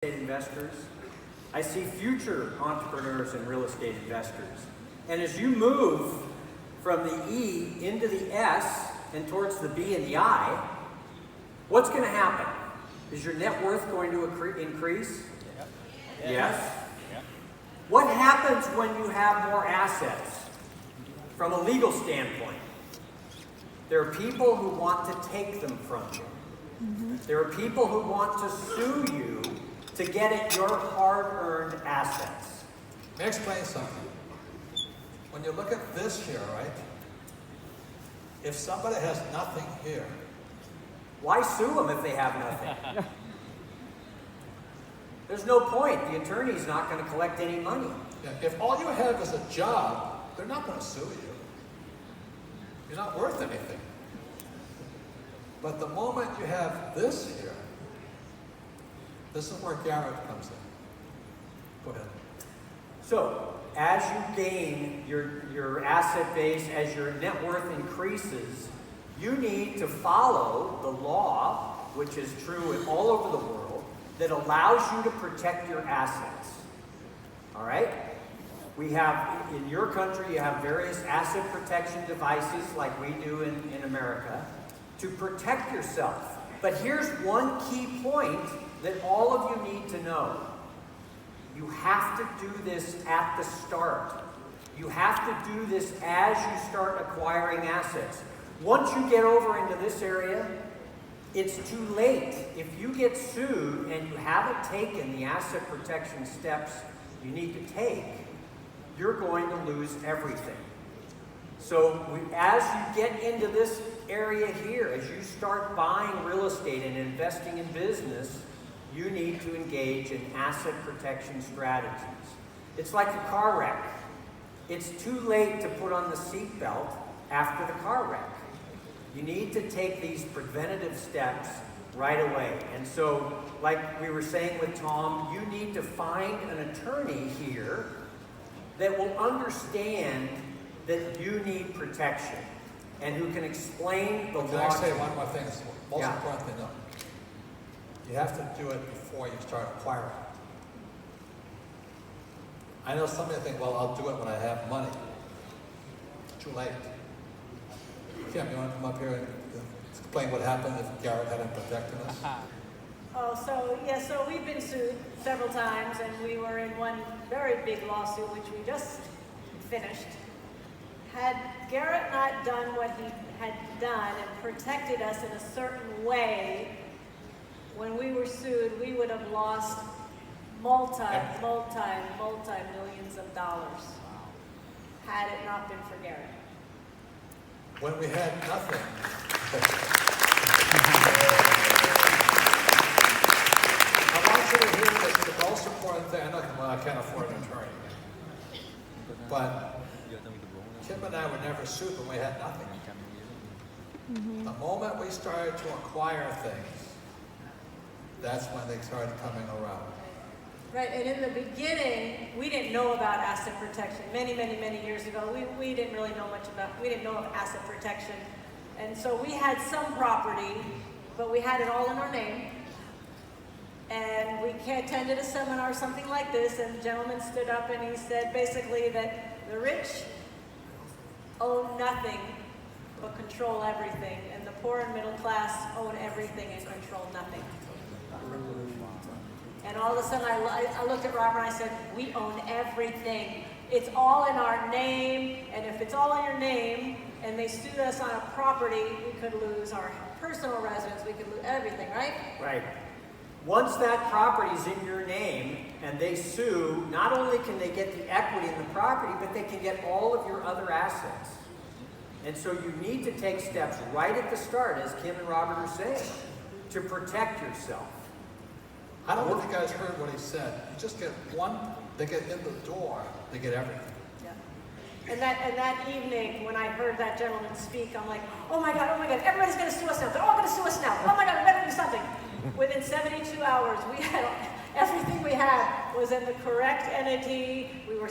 investors. I see future entrepreneurs and real estate investors. And as you move from the E into the S and towards the B and the I, what's going to happen? Is your net worth going to increase? Yep. Yes. Yep. What happens when you have more assets from a legal standpoint? There are people who want to take them from you. There are people who want to sue you to get at your hard-earned assets. Let me explain something. When you look at this here, right? If somebody has nothing here, Why sue them if they have nothing? There's no point. The attorney's not going to collect any money. if all you have is a job, they're not going to sue you. You're not worth anything. But the moment you have this here, this is where Garret comes in. Go ahead. So, as you gain your asset base, as your net worth increases, you need to follow the law, which is true all over the world, that allows you to protect your assets. All right? We have, in your country, you have various asset protection devices like we do in America to protect yourself. But here's one key point that all of you need to know. You have to do this at the start. You have to do this as you start acquiring assets. Once you get over into this area, it's too late. If you get sued and you haven't taken the asset protection steps you need to take, you're going to lose everything. So as you get into this area here, as you start buying real estate and investing in business, you need to engage in asset protection strategies. It's like a car wreck. It's too late to put on the seatbelt after the car wreck. You need to take these preventative steps right away. And so, like we were saying with Tom, you need to find an attorney here that will understand that you need protection and who can explain the Can law. I say one more thing? It's the most Yeah. important thing, though. You have to do it before you start acquiring. I know some of you think, well, I'll do it when I have money. Too late. Kim, you want to come up here and explain what happened if Garret hadn't protected us? So we've been sued several times, and we were in one very big lawsuit, which we just finished. Had Garret not done what he had done and protected us in a certain way, when we were sued, we would have lost multi-millions of dollars had it not been for Garret. When we had nothing. I want you to hear this, the most important thing. I can't afford an attorney. But Kim and I were never sued when we had nothing. The moment we started to acquire things, that's when they started coming around. Right, and in the beginning, we didn't know about asset protection. Many years ago, we didn't really know much about, we didn't know of asset protection. And so we had some property, but we had it all in our name. And we attended a seminar, something like this, and the gentleman stood up and he said basically that the rich own nothing but control everything, and the poor and middle class own everything and control nothing. And all of a sudden I looked at Robert and I said, we own everything. It's all in our name, and if it's all in your name and they sued us on a property, we could lose our personal residence, we could lose everything, right? Right. Once that property's in your name and they sue, not only can they get the equity in the property, but they can get all of your other assets. And so you need to take steps right at the start, as Kim and Robert are saying, to protect yourself. I don't know if you guys heard what he said. You just get one, they get in the door, they get everything. Yeah. And that evening, when I heard that gentleman speak, I'm like, oh my God, everybody's going to sue us now. They're all going to sue us now. Oh my God, we better do something. Within 72 hours, we had everything we had was in the correct entity. We were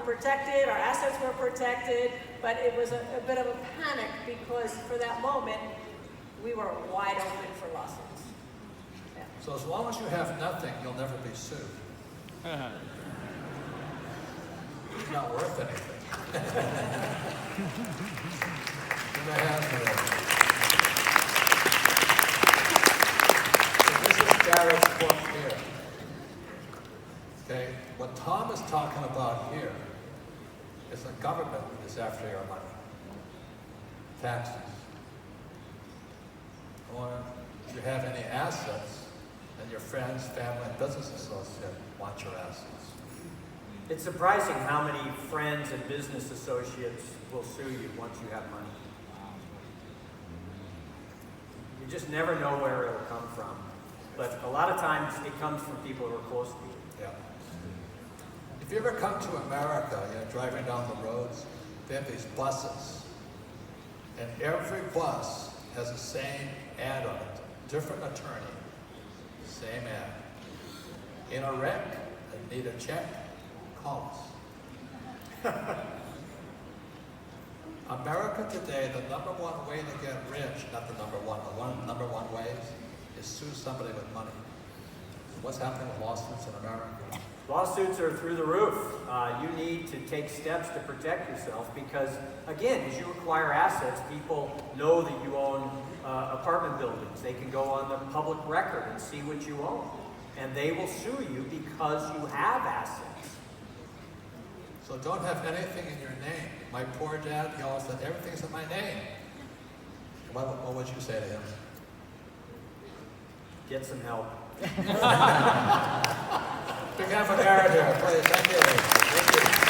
protected, our assets were protected, but it was a bit of a panic because for that moment, we were wide open for lawsuits. Yeah. So as long as you have nothing, you'll never be sued. It's not worth anything. In the hands of it. So this is Garret's book here. Okay, what Tom is talking about here is the government is after your money. Taxes. Or if you have any assets, and your friends, family, and business associate want your assets. It's surprising how many friends and business associates will sue you once you have money. You just never know where it'll come from. But a lot of times it comes from people who are close to you. Yeah. If you ever come to America, driving down the roads, they have these buses. And every bus has the same ad on it, different attorney, same ad. In a wreck, and need a check, call us. America today, the number one way to get rich, not the number one way is sue somebody with money. What's happening with lawsuits in America? Lawsuits are through the roof. You need to take steps to protect yourself because, again, as you acquire assets, people know that you own apartment buildings. They can go on the public record and see what you own. And they will sue you because you have assets. So don't have anything in your name. My poor dad, he always said, everything's in my name. What would you say to him? Get some help. Big hand for Garret here, please. Thank you. Thank you.